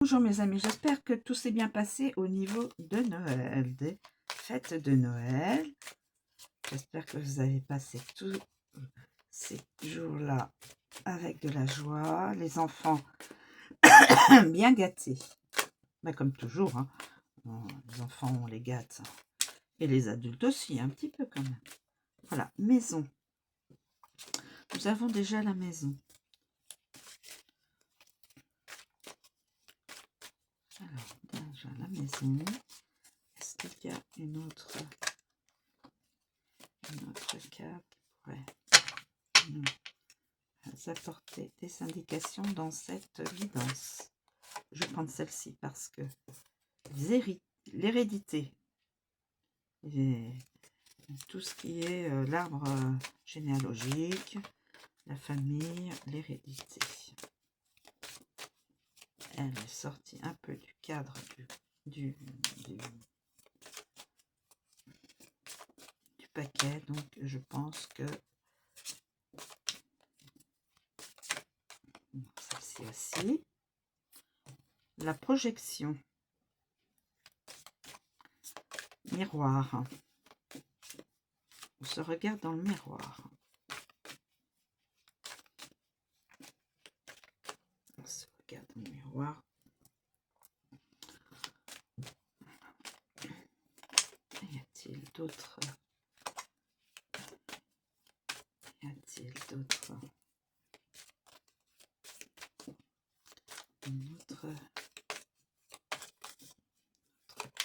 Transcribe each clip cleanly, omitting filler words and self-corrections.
Bonjour mes amis, j'espère que tout s'est bien passé au niveau de Noël, des fêtes de Noël. J'espère que vous avez passé tous ces jours-là avec de la joie, les enfants bien gâtés. Ben, comme toujours, hein. Les enfants, on les gâte. Et les adultes aussi, un petit peu quand même. Voilà, maison. Nous avons déjà la maison. Alors, déjà la maison. Est-ce qu'il y a une autre carte qui pourrait nous apporter des indications dans cette guidance? Je vais prendre celle-ci parce que l'hérédité, tout ce qui est l'arbre généalogique, la famille, l'hérédité. Elle est sortie un peu du cadre du paquet, donc je pense que celle-ci aussi. La projection. Miroir. On se regarde dans le miroir. On se regarde dans le miroir. Y a-t-il d'autres? Y a-t-il d'autres? Une autre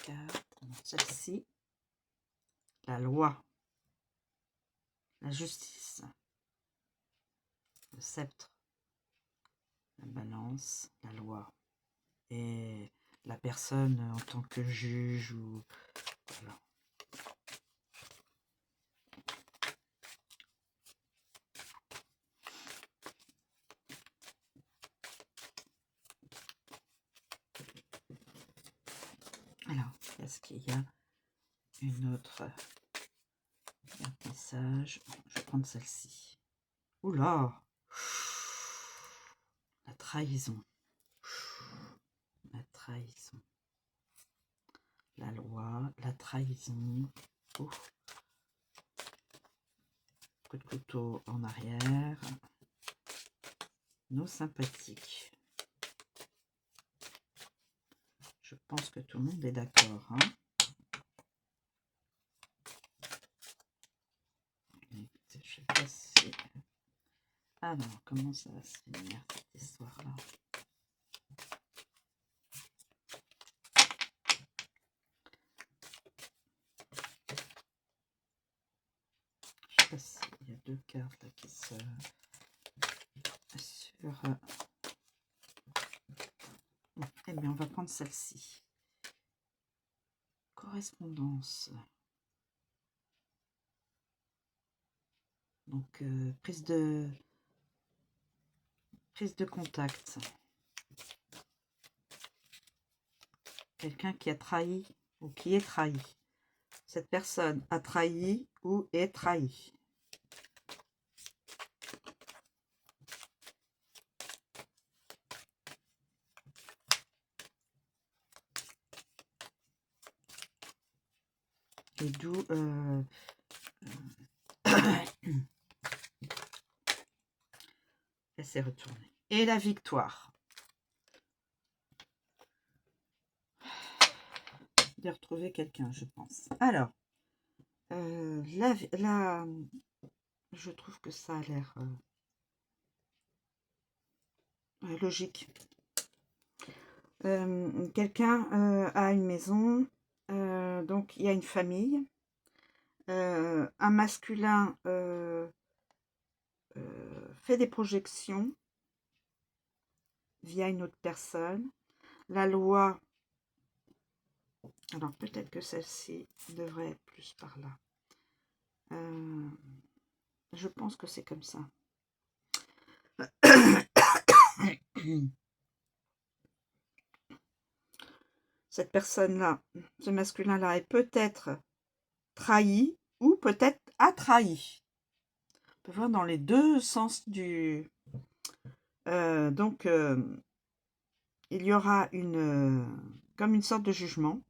carte. Celle-ci. La loi. La justice. Le sceptre. La balance. La loi. Et la personne en tant que juge ou... Voilà. Alors, est-ce qu'il y a une autre message? Je vais prendre celle-ci. Oula! La trahison. La trahison. La loi, la trahison. Oh. Coup de couteau en arrière. Nos sympathiques. Je pense que tout le monde est d'accord. Hein. Écoutez, je sais pas si... Alors, comment ça va se finir cette histoire-là? Je sais pas s'il y a deux cartes là qui se... Sur... Eh bien, on va prendre celle-ci. Correspondance. Donc, prise de contact. Quelqu'un qui a trahi ou qui est trahi. Cette personne a trahi ou est trahi. Et d'où elle s'est retournée. Et la victoire. De retrouver quelqu'un, je pense. Alors, je trouve que ça a l'air logique. Quelqu'un a une maison, donc il y a une famille. Un masculin fait des projections via une autre personne. La loi, alors peut-être que celle-ci devrait être plus par là. Je pense que c'est comme ça. Cette personne-là, ce masculin-là est peut-être trahi ou peut-être a trahi. On peut voir dans les deux sens du... donc, il y aura comme une sorte de jugement.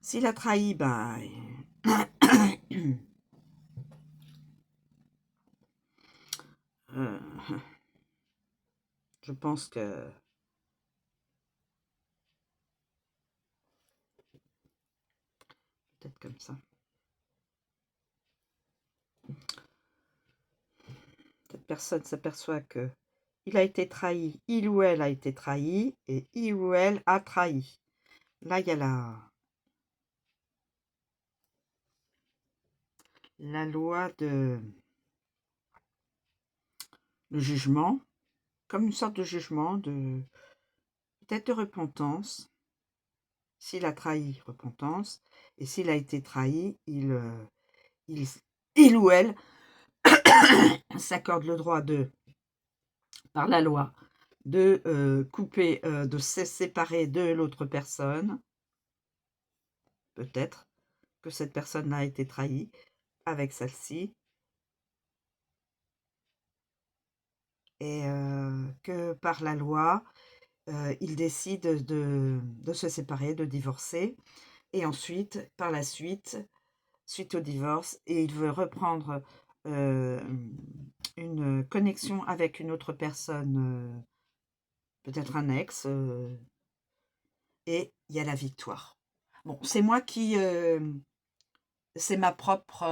S'il a trahi, ben, je pense que peut-être comme ça. Cette personne s'aperçoit que il a été trahi, il ou elle a été trahi, et il ou elle a trahi. Là, il y a la loi de le jugement, comme une sorte de jugement, peut-être de repentance. S'il a trahi, repentance, et s'il a été trahi, il ou elle s'accorde le droit par la loi, de couper, de se séparer de l'autre personne. Peut-être que cette personne a été trahie avec celle-ci, et que par la loi, il décide de se séparer, de divorcer, et ensuite, par la suite au divorce, et il veut reprendre une connexion avec une autre personne, peut-être un ex, et il y a la victoire. Bon, c'est moi qui... c'est ma propre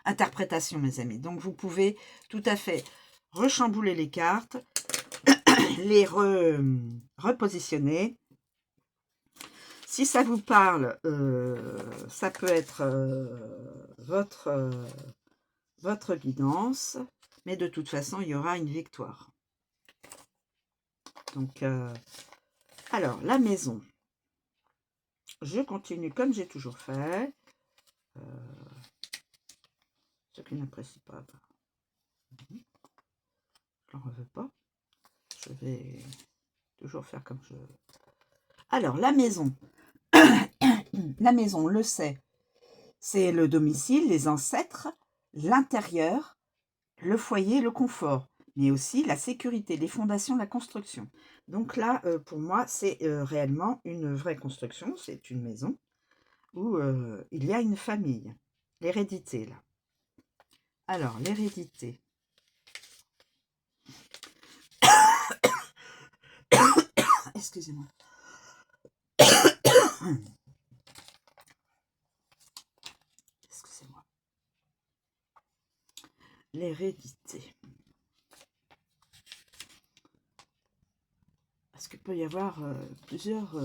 interprétation, mes amis. Donc, vous pouvez tout à fait rechambouler les cartes, les repositionner. Si ça vous parle, ça peut être votre guidance, mais de toute façon, il y aura une victoire. Donc, alors, la maison. Je continue comme j'ai toujours fait. Ceux qui n'apprécient pas, je n'en veux pas. Je vais toujours faire comme je veux. Alors, la maison. La maison, on le sait, c'est le domicile, les ancêtres, l'intérieur, le foyer, le confort, mais aussi la sécurité, les fondations, la construction. Donc là, pour moi, c'est réellement une vraie construction. C'est une maison où il y a une famille. L'hérédité, là. Alors, l'hérédité. Excusez-moi. Excusez-moi. L'hérédité. Parce qu'il peut y avoir plusieurs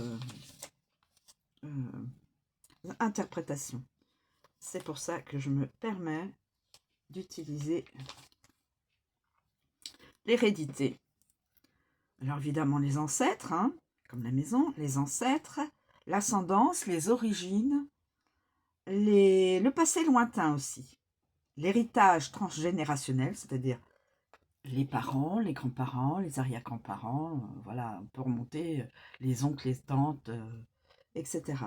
interprétations. C'est pour ça que je me permets d'utiliser l'hérédité. Alors évidemment les ancêtres, hein, comme la maison, les ancêtres, l'ascendance, les origines, le passé lointain aussi, l'héritage transgénérationnel, c'est-à-dire les parents, les grands-parents, les arrière-grands-parents, voilà, on peut remonter les oncles, les tantes, etc.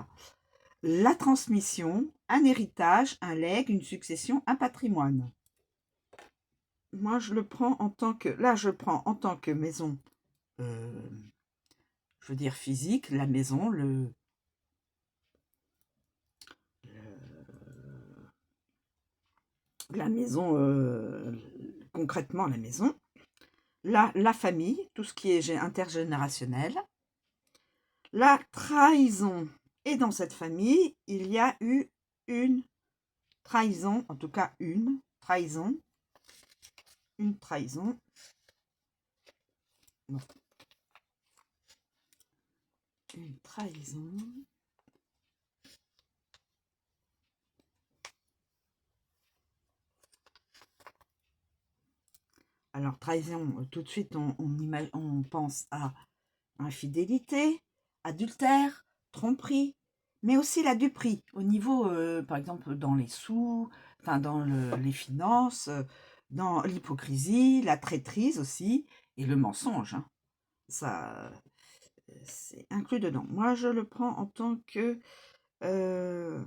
La transmission, un héritage, un legs, une succession, un patrimoine. Moi, je le prends en tant que... Là, je prends en tant que maison, je veux dire physique, la maison, la maison, concrètement la maison, la famille, tout ce qui est intergénérationnel, la trahison. Et dans cette famille, il y a eu une trahison, en tout cas une trahison. Une trahison. Non. Une trahison. Alors, trahison, tout de suite, on pense à infidélité, adultère, tromperie, mais aussi la duperie, au niveau, par exemple, dans les sous, enfin, dans les finances, dans l'hypocrisie, la traîtrise aussi, et le mensonge. Hein. Ça, c'est inclus dedans. Moi, je le prends en tant que la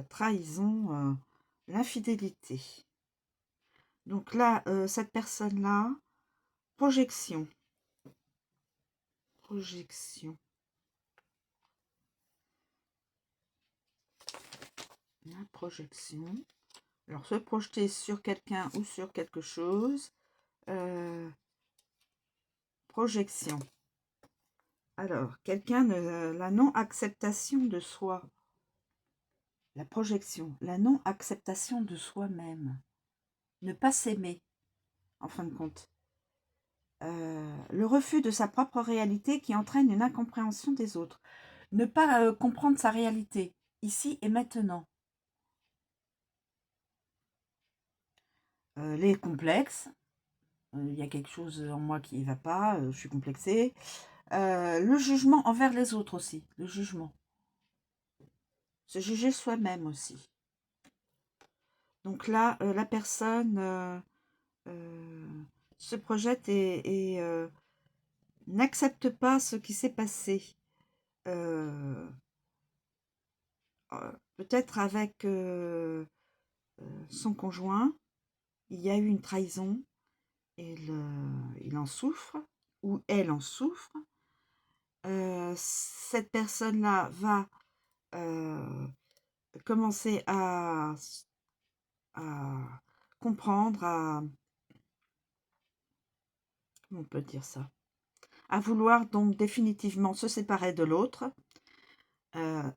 trahison, l'infidélité. Donc là, cette personne-là, projection. Projection. La projection. Alors, se projeter sur quelqu'un ou sur quelque chose. Projection. Alors, quelqu'un de la non-acceptation de soi. La projection, la non-acceptation de soi-même. Ne pas s'aimer, en fin de compte. Le refus de sa propre réalité qui entraîne une incompréhension des autres. Ne pas comprendre sa réalité, ici et maintenant. Les complexes. Il y a quelque chose en moi qui ne va pas, je suis complexée. Le jugement envers les autres aussi, le jugement. Se juger soi-même aussi. Donc là, la personne se projette et n'accepte pas ce qui s'est passé. Peut-être avec son conjoint, il y a eu une trahison, et il en souffre, ou elle en souffre. Cette personne-là va commencer à comprendre, comment on peut dire ça, à vouloir donc définitivement se séparer de l'autre, va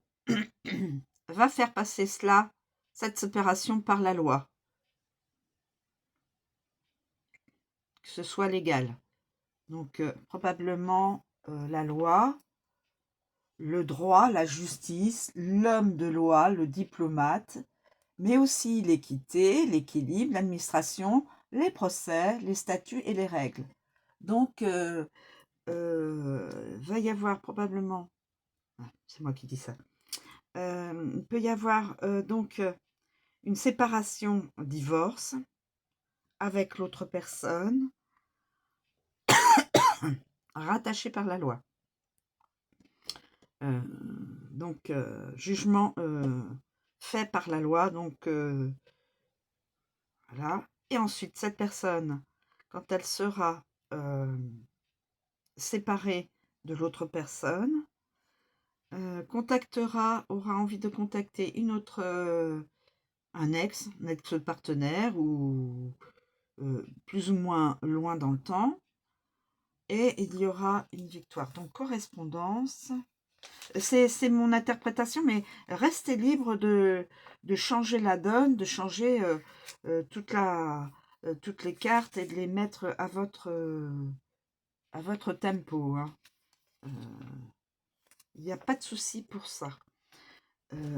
faire passer cette séparation par la loi, que ce soit légal. Donc probablement la loi, le droit, la justice, l'homme de loi, le diplomate, mais aussi l'équité, l'équilibre, l'administration, les procès, les statuts et les règles. Donc, va y avoir probablement, c'est moi qui dis ça, il peut y avoir donc une séparation, un divorce avec l'autre personne, rattachée par la loi. Donc, jugement fait par la loi, donc voilà. Et ensuite, cette personne, quand elle sera séparée de l'autre personne, aura envie de contacter une autre, un ex-partenaire ou plus ou moins loin dans le temps, et il y aura une victoire. Donc, correspondance, c'est mon interprétation, mais restez libre de changer la donne, de changer toutes les cartes et de les mettre à votre tempo, hein. Il n'y a pas de souci pour ça.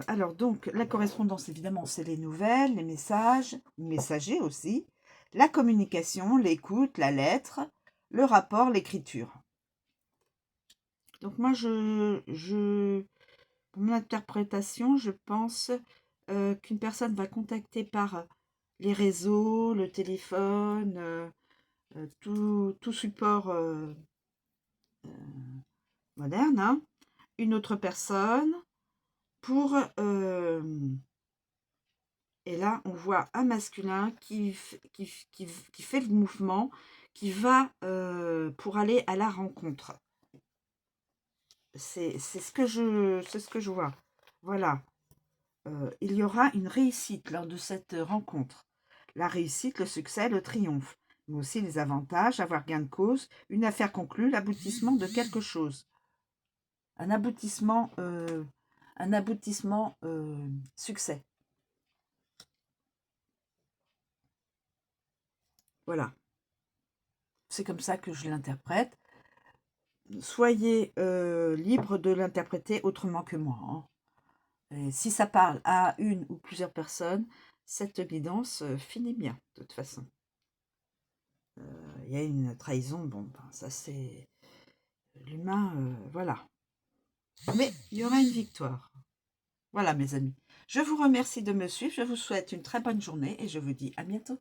Alors donc, la correspondance, évidemment, c'est les nouvelles, les messages, les messagers aussi, la communication, l'écoute, la lettre, le rapport, l'écriture. Donc moi, pour mon interprétation, je pense qu'une personne va contacter par les réseaux, le téléphone, tout support moderne, hein, une autre personne pour... et là, on voit un masculin qui fait le mouvement, qui va pour aller à la rencontre. C'est ce que je vois. Voilà. Il y aura une réussite lors de cette rencontre. La réussite, le succès, le triomphe, mais aussi les avantages, avoir gain de cause, une affaire conclue, l'aboutissement de quelque chose. Un aboutissement succès. Voilà. C'est comme ça que je l'interprète. Soyez libre de l'interpréter autrement que moi, hein. Et si ça parle à une ou plusieurs personnes, cette guidance finit bien, de toute façon. Il y a une trahison, bon, ben, ça c'est l'humain, voilà. Mais il y aura une victoire. Voilà, mes amis. Je vous remercie de me suivre, je vous souhaite une très bonne journée et je vous dis à bientôt.